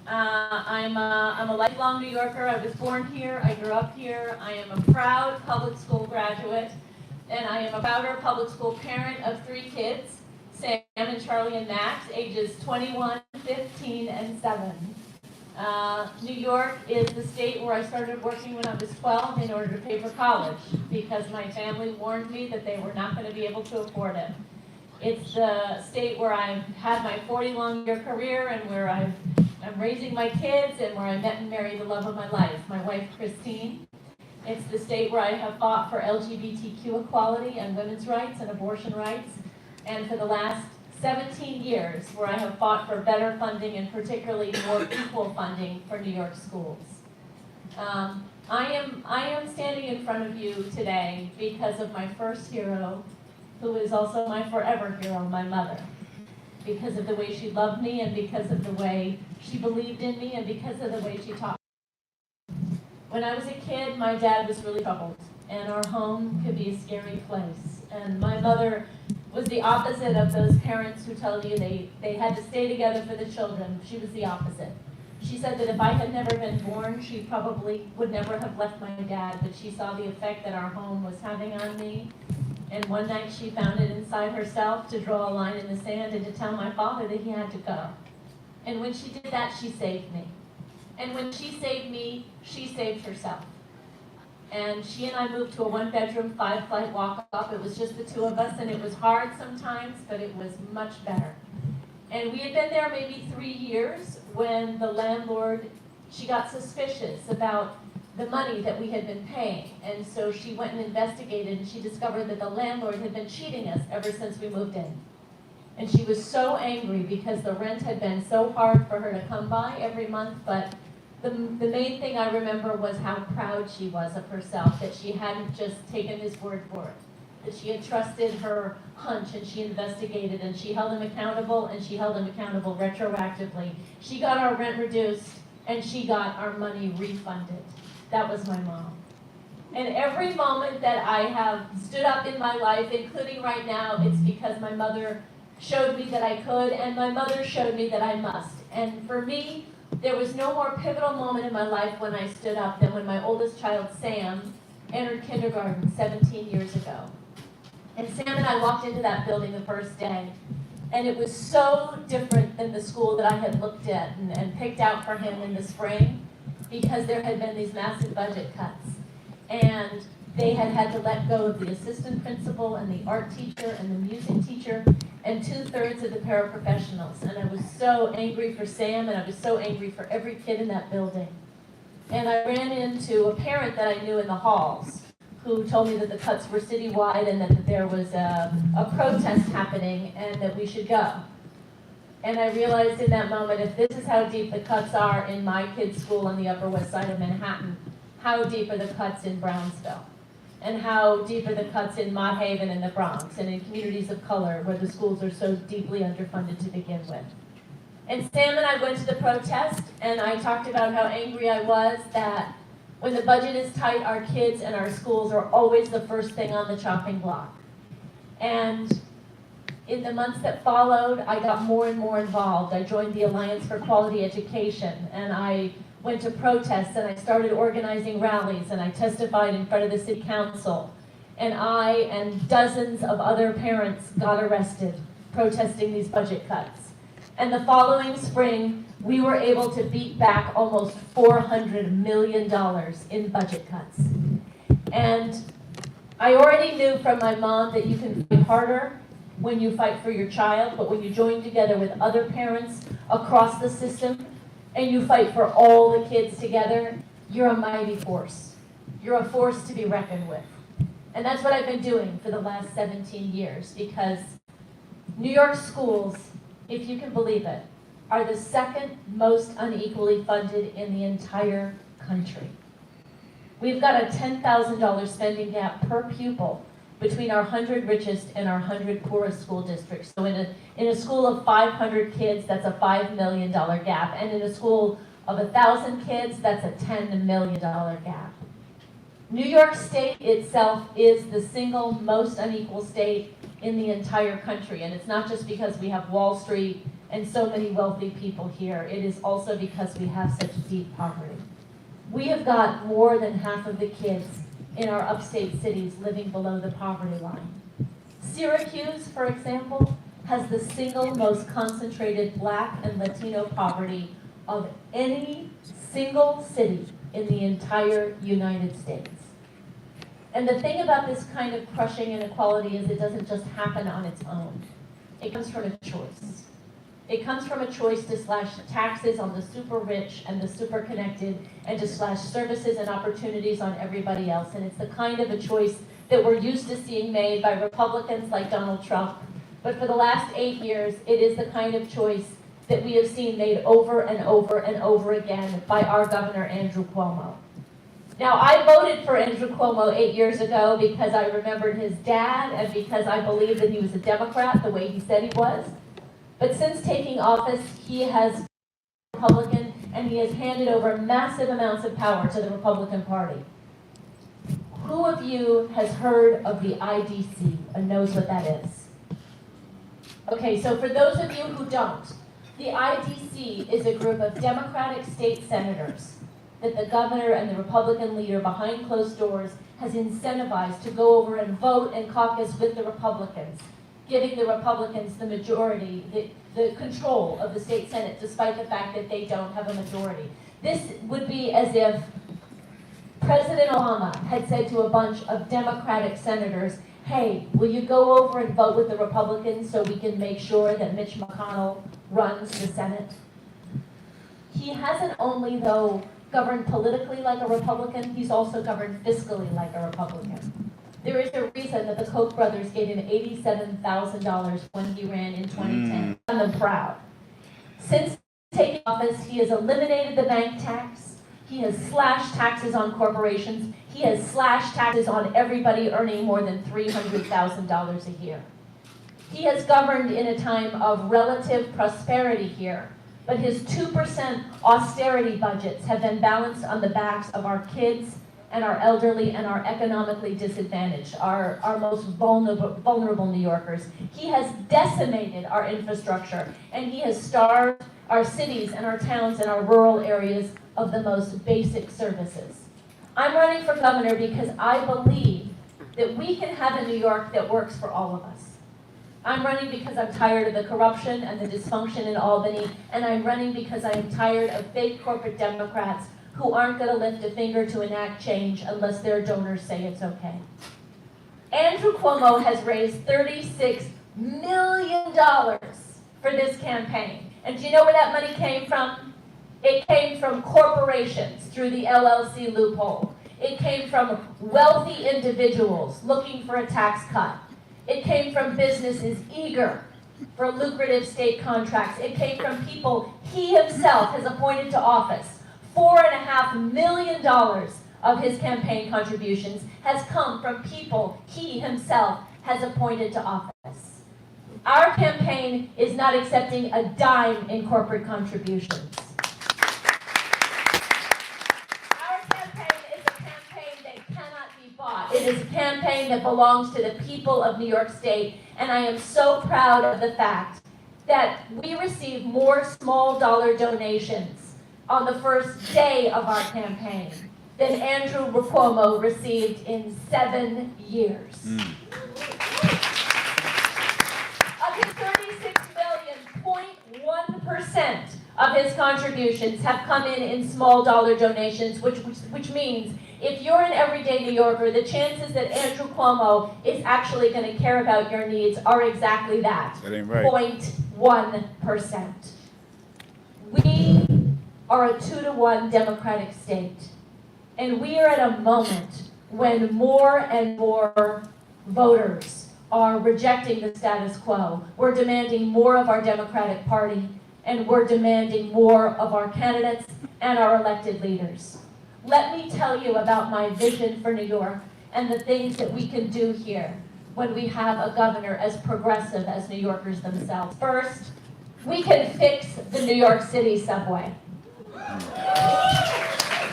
I'm a lifelong New Yorker. I was born here. I grew up here. I am a proud public school graduate, and I am a prouder public school parent of 3 kids, Sam and Charlie and Max, ages 21, 15, and 7. New York is the state where I started working when I was 12 in order to pay for college because my family warned me that they were not going to be able to afford it. It's the state where I've had my 40-long-year career and where I'm raising my kids and where I met and married the love of my life, my wife Christine. It's the state where I have fought for LGBTQ equality and women's rights and abortion rights, and for the last 17 years where I have fought for better funding and particularly more equal funding for New York schools. I am standing in front of you today because of my first hero, who is also my forever hero, my mother. Because of the way she loved me and because of the way she believed in me and because of the way she taught me. When I was a kid, my dad was really troubled and our home could be a scary place. And my mother was the opposite of those parents who tell you they had to stay together for the children. She was the opposite. She said that if I had never been born, she probably would never have left my dad, but she saw the effect that our home was having on me. And one night she found it inside herself to draw a line in the sand and to tell my father that he had to go. And when she did that, she saved me. And when she saved me, she saved herself. And she and I moved to a 1-bedroom, 5-flight walk-up. It was just the 2 of us, and it was hard sometimes, but it was much better. And we had been there maybe 3 years when the landlord, she got suspicious about the money that we had been paying. And so she went and investigated, and she discovered that the landlord had been cheating us ever since we moved in. And she was so angry because the rent had been so hard for her to come by every month, but the main thing I remember was how proud she was of herself, that she hadn't just taken his word for it, that she had trusted her hunch and she investigated and she held him accountable and she held him accountable retroactively. She got our rent reduced and she got our money refunded. That was my mom. And every moment that I have stood up in my life, including right now, it's because my mother showed me that I could and my mother showed me that I must. And for me, there was no more pivotal moment in my life when I stood up than when my oldest child, Sam, entered kindergarten 17 years ago. And Sam and I walked into that building the first day, and it was so different than the school that I had looked at and picked out for him in the spring, because there had been these massive budget cuts. And they had had to let go of the assistant principal and the art teacher and the music teacher and 2/3 of the paraprofessionals. And I was so angry for Sam, and I was so angry for every kid in that building. And I ran into a parent that I knew in the halls who told me that the cuts were citywide and that there was a protest happening and that we should go. And I realized in that moment, if this is how deep the cuts are in my kid's school on the Upper West Side of Manhattan, how deep are the cuts in Brownsville? And how deep are the cuts in Mott Haven and the Bronx and in communities of color where the schools are so deeply underfunded to begin with? And Sam and I went to the protest, and I talked about how angry I was that when the budget is tight, our kids and our schools are always the first thing on the chopping block. And in the months that followed, I got more and more involved. I joined the Alliance for Quality Education, and I went to protests, and I started organizing rallies, and I testified in front of the city council. And I and dozens of other parents got arrested protesting these budget cuts. And the following spring, we were able to beat back almost $400 million in budget cuts. And I already knew from my mom that you can fight harder when you fight for your child, but when you join together with other parents across the system and you fight for all the kids together, you're a mighty force. You're a force to be reckoned with. And that's what I've been doing for the last 17 years, because New York schools, if you can believe it, are the second most unequally funded in the entire country. We've got a $10,000 spending gap per pupil between our 100 richest and our 100 poorest school districts. So in a school of 500 kids, that's a $5 million gap. And in a school of 1,000 kids, that's a $10 million gap. New York State itself is the single most unequal state in the entire country. And it's not just because we have Wall Street and so many wealthy people here, it is also because we have such deep poverty. We have got more than half of the kids in our upstate cities living below the poverty line. Syracuse, for example, has the single most concentrated Black and Latino poverty of any single city in the entire United States. And the thing about this kind of crushing inequality is it doesn't just happen on its own. It comes from a choice. It comes from a choice to slash taxes on the super rich and the super connected and to slash services and opportunities on everybody else. And it's the kind of a choice that we're used to seeing made by Republicans like Donald Trump. But for the last 8 years, it is the kind of choice that we have seen made over and over and over again by our governor, Andrew Cuomo. Now, I voted for Andrew Cuomo 8 years ago because I remembered his dad and because I believed that he was a Democrat the way he said he was. But since taking office, he has been Republican and he has handed over massive amounts of power to the Republican Party. Who of you has heard of the IDC and knows what that is? Okay, so for those of you who don't, the IDC is a group of Democratic state senators that the governor and the Republican leader behind closed doors has incentivized to go over and vote and caucus with the Republicans, giving the Republicans the majority, the control of the state Senate, despite the fact that they don't have a majority. This would be as if President Obama had said to a bunch of Democratic senators, hey, will you go over and vote with the Republicans so we can make sure that Mitch McConnell runs the Senate? He hasn't only, though, governed politically like a Republican, he's also governed fiscally like a Republican. There is a reason that the Koch brothers gave him $87,000 when he ran in 2010. I'm them proud. Since taking office, he has eliminated the bank tax. He has slashed taxes on corporations. He has slashed taxes on everybody earning more than $300,000 a year. He has governed in a time of relative prosperity here, but his 2% austerity budgets have been balanced on the backs of our kids and our elderly and our economically disadvantaged, our most vulnerable New Yorkers. He has decimated our infrastructure, and he has starved our cities and our towns and our rural areas of the most basic services. I'm running for governor because I believe that we can have a New York that works for all of us. I'm running because I'm tired of the corruption and the dysfunction in Albany, and I'm running because I am tired of fake corporate Democrats who aren't going to lift a finger to enact change unless their donors say it's okay. Andrew Cuomo has raised $36 million for this campaign. And do you know where that money came from? It came from corporations through the LLC loophole. It came from wealthy individuals looking for a tax cut. It came from businesses eager for lucrative state contracts. It came from people he himself has appointed to office. $4.5 million of his campaign contributions has come from people he himself has appointed to office. Our campaign is not accepting a dime in corporate contributions. Our campaign is a campaign that cannot be bought. It is a campaign that belongs to the people of New York State, and I am so proud of the fact that we receive more small dollar donations on the first day of our campaign than Andrew Cuomo received in 7 years. Of his $36 million, 0.1% of his contributions have come in small dollar donations, which means if you're an everyday New Yorker, the chances that Andrew Cuomo is actually going to care about your needs are exactly that, That ain't right. 0.1%. We are a 2-to-1 Democratic state. And we are at a moment when more and more voters are rejecting the status quo. We're demanding more of our Democratic Party, and we're demanding more of our candidates and our elected leaders. Let me tell you about my vision for New York and the things that we can do here when we have a governor as progressive as New Yorkers themselves. First, we can fix the New York City subway.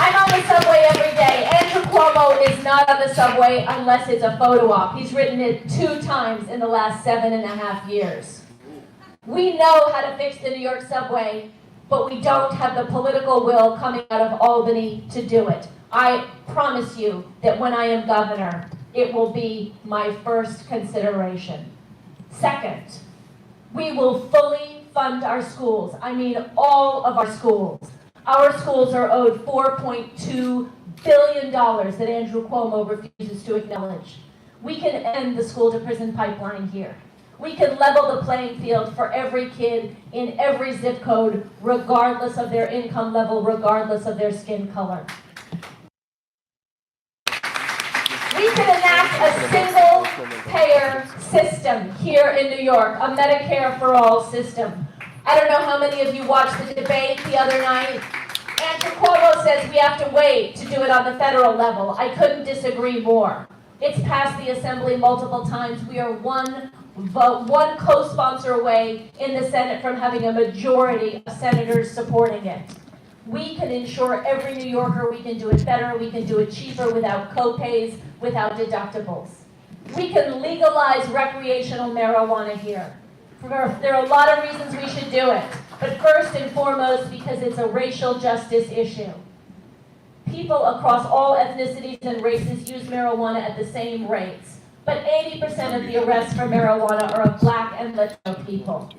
I'm on the subway every day. Andrew Cuomo is not on the subway unless it's a photo op. He's written it 2 times in the last 7.5 years. We know how to fix the New York subway, but we don't have the political will coming out of Albany to do it. I promise you that when I am governor, it will be my first consideration. Second, we will fully fund our schools. I mean all of our schools. Our schools are owed $4.2 billion that Andrew Cuomo refuses to acknowledge. We can end the school-to-prison pipeline here. We can level the playing field for every kid in every zip code, regardless of their income level, regardless of their skin color. We can enact a single-payer system here in New York, a Medicare for all system. I don't know how many of you watched the debate the other night. Andrew Cuomo says we have to wait to do it on the federal level. I couldn't disagree more. It's passed the Assembly multiple times. We are one co-sponsor away in the Senate from having a majority of senators supporting it. We can ensure every New Yorker we can do it better, we can do it cheaper, without co-pays, without deductibles. We can legalize recreational marijuana here. There are a lot of reasons we should do it, but first and foremost because it's a racial justice issue. People across all ethnicities and races use marijuana at the same rates, but 80% of the arrests for marijuana are of Black and Latino people.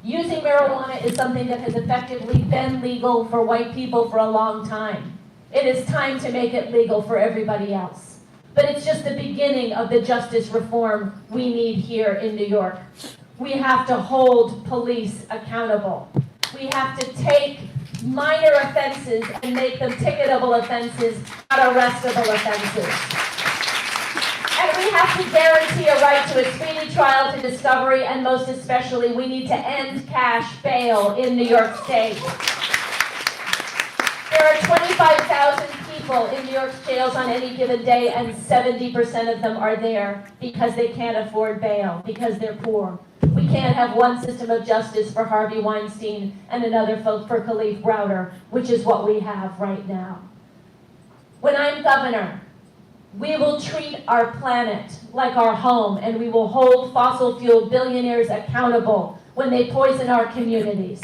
Using marijuana is something that has effectively been legal for white people for a long time. It is time to make it legal for everybody else. But it's just the beginning of the justice reform we need here in New York. We have to hold police accountable. We have to take minor offenses and make them ticketable offenses, not arrestable offenses. And we have to guarantee a right to a speedy trial, to discovery, and most especially, we need to end cash bail in New York State. There are 25,000 people in New York's jails on any given day, and 70% of them are there because they can't afford bail, because they're poor. We can't have one system of justice for Harvey Weinstein and another for Khalif Browder, which is what we have right now. When I'm governor, we will treat our planet like our home, and we will hold fossil fuel billionaires accountable when they poison our communities.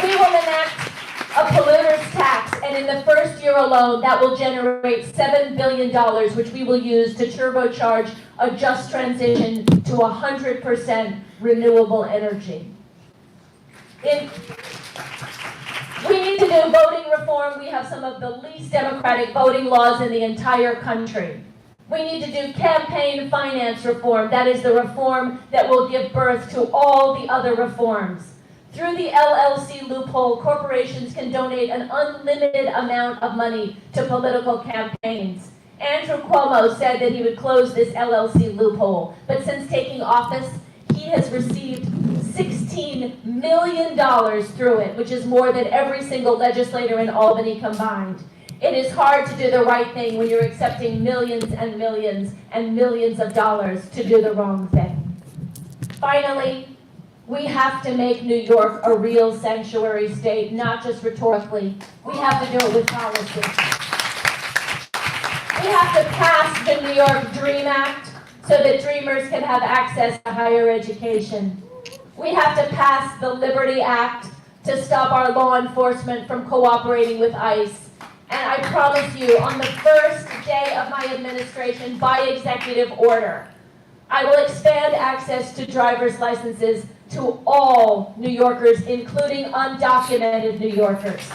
We will enact a polluter's tax, and in the first year alone, that will generate $7 billion, which we will use to turbocharge a just transition to 100% renewable energy. We need to do voting reform. We have some of the least democratic voting laws in the entire country. We need to do campaign finance reform. That is the reform that will give birth to all the other reforms. Through the LLC loophole, corporations can donate an unlimited amount of money to political campaigns. Andrew Cuomo said that he would close this LLC loophole, but since taking office, he has received $16 million through it, which is more than every single legislator in Albany combined. It is hard to do the right thing when you're accepting millions and millions and millions of dollars to do the wrong thing. Finally, we have to make New York a real sanctuary state, not just rhetorically. We have to do it with policy. We have to pass the New York Dream Act so that dreamers can have access to higher education. We have to pass the Liberty Act to stop our law enforcement from cooperating with ICE. And I promise you, on the first day of my administration, by executive order, I will expand access to driver's licenses to all New Yorkers, including undocumented New Yorkers.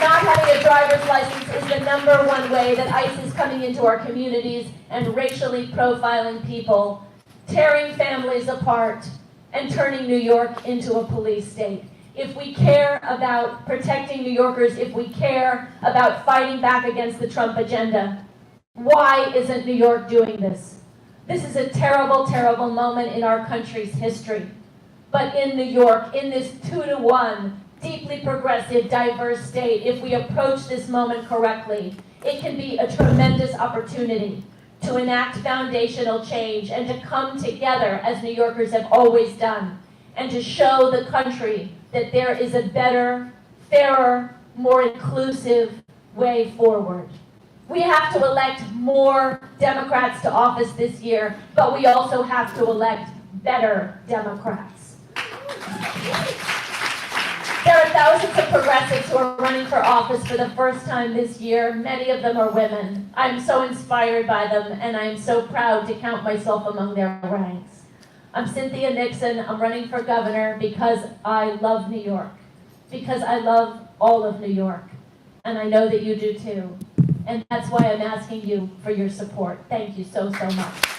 Not having a driver's license is the #1 way that ICE is coming into our communities and racially profiling people, tearing families apart, and turning New York into a police state. If we care about protecting New Yorkers, if we care about fighting back against the Trump agenda, why isn't New York doing this? This is a terrible, terrible moment in our country's history. But in New York, in this 2-to-1, deeply progressive, diverse state, if we approach this moment correctly, it can be a tremendous opportunity to enact foundational change and to come together as New Yorkers have always done, and to show the country that there is a better, fairer, more inclusive way forward. We have to elect more Democrats to office this year, but we also have to elect better Democrats. There are thousands of progressives who are running for office for the first time this year. Many of them are women. I'm so inspired by them, and I am so proud to count myself among their ranks. I'm Cynthia Nixon. I'm running for governor because I love New York, because I love all of New York, and I know that you do too. And that's why I'm asking you for your support. Thank you so, so much.